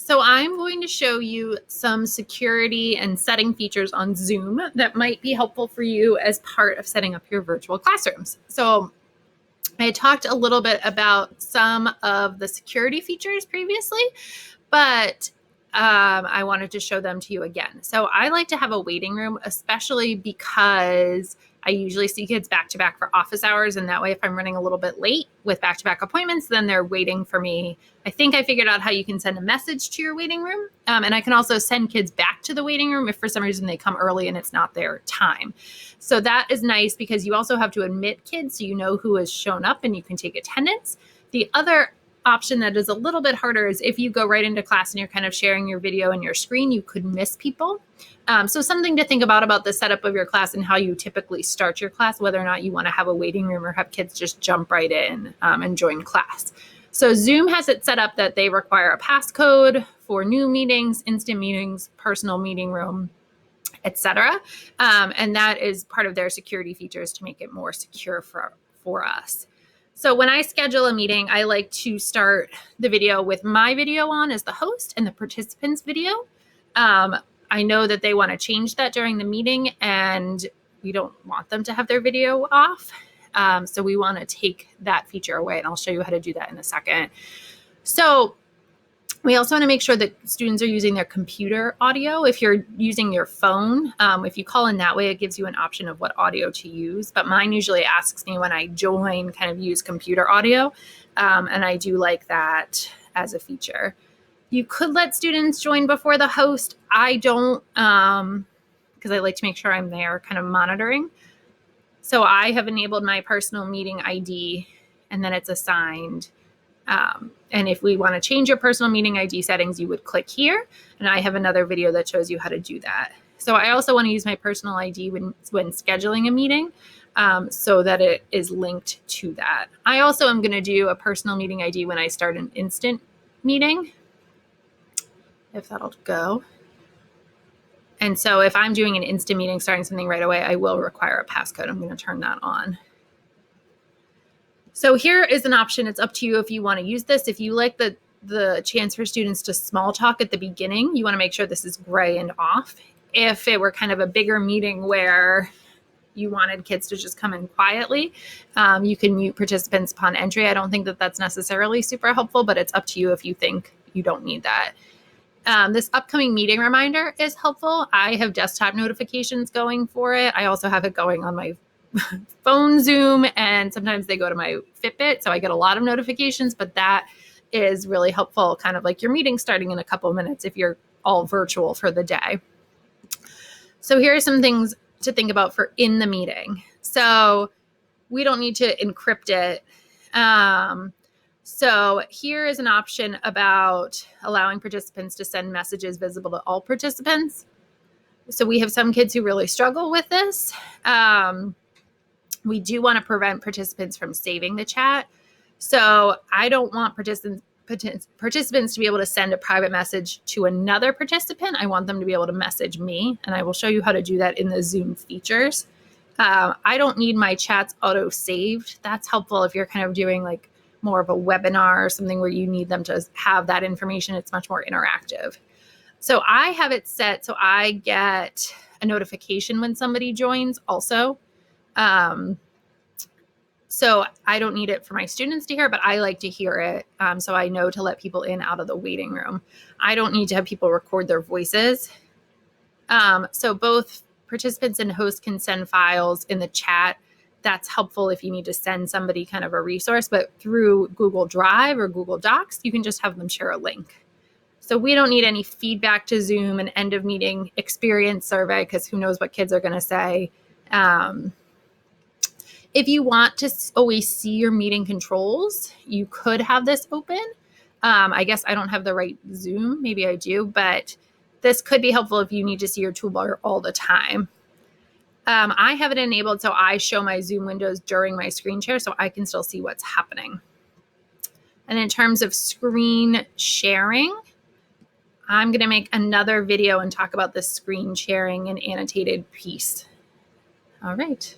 So I'm going to show you some security and setting features on Zoom that might be helpful for you as part of setting up your virtual classrooms. So I talked a little bit about some of the security features previously, but I wanted to show them to you again. So I like to have a waiting room, especially because I usually see kids back to back for office hours. And that way, if I'm running a little bit late with back to back appointments, then they're waiting for me. I think I figured out how you can send a message to your waiting room. And I can also send kids back to the waiting room if for some reason they come early and it's not their time. So that is nice because you also have to admit kids so you know who has shown up and you can take attendance. The other option that is a little bit harder is if you go right into class and you're kind of sharing your video and your screen, you could miss people. So something to think about the setup of your class and how you typically start your class, whether or not you want to have a waiting room or have kids just jump right in and join class. So Zoom has it set up that they require a passcode for new meetings, instant meetings, personal meeting room, etc. And that is part of their security features to make it more secure for us. So when I schedule a meeting, I like to start the video with my video on as the host and the participants' video. I know that they want to change that during the meeting, and we don't want them to have their video off. So we want to take that feature away, and I'll show you how to do that in a second. So we also want to make sure that students are using their computer audio. If you're using your phone, if you call in that way, it gives you an option of what audio to use. But mine usually asks me when I join, kind of use computer audio. And I do like that as a feature. You could let students join before the host. I don't, because I like to make sure I'm there kind of monitoring. So I have enabled my personal meeting ID, and then it's assigned. And if we want to change your personal meeting ID settings, you would click here. And I have another video that shows you how to do that. So I also want to use my personal ID when scheduling a meeting so that it is linked to that. I also am going to do a personal meeting ID when I start an instant meeting, if that'll go. And so if I'm doing an instant meeting, starting something right away, I will require a passcode. I'm going to turn that on. So here is an option. It's up to you if you want to use this. If you like the chance for students to small talk at the beginning, you want to make sure this is gray and off. If it were kind of a bigger meeting where you wanted kids to just come in quietly, you can mute participants upon entry. I don't think that that's necessarily super helpful, but it's up to you if you think you don't need that. This upcoming meeting reminder is helpful. I have desktop notifications going for it. I also have it going on my phone Zoom, and sometimes they go to my Fitbit, so I get a lot of notifications, but that is really helpful, kind of like your meeting starting in a couple of minutes if you're all virtual for the day. So here are some things to think about for in the meeting. So we don't need to encrypt it. So here is an option about allowing participants to send messages visible to all participants. So we have some kids who really struggle with this. We do want to prevent participants from saving the chat. So I don't want participants to be able to send a private message to another participant. I want them to be able to message me, and I will show you how to do that in the Zoom features. I don't need my chats auto-saved. That's helpful if you're kind of doing like more of a webinar or something where you need them to have that information. It's much more interactive. So I have it set so I get a notification when somebody joins also. So I don't need it for my students to hear, but I like to hear it. So I know to let people in out of the waiting room. I don't need to have people record their voices. So both participants and hosts can send files in the chat. That's helpful if you need to send somebody kind of a resource, but through Google Drive or Google Docs, you can just have them share a link. So we don't need any feedback to Zoom, an end of meeting experience survey, because who knows what kids are going to say. If you want to always see your meeting controls, you could have this open. I guess I don't have the right Zoom. Maybe I do, but this could be helpful if you need to see your toolbar all the time. I have it enabled so I show my Zoom windows during my screen share so I can still see what's happening. And in terms of screen sharing, I'm going to make another video and talk about the screen sharing and annotated piece. All right.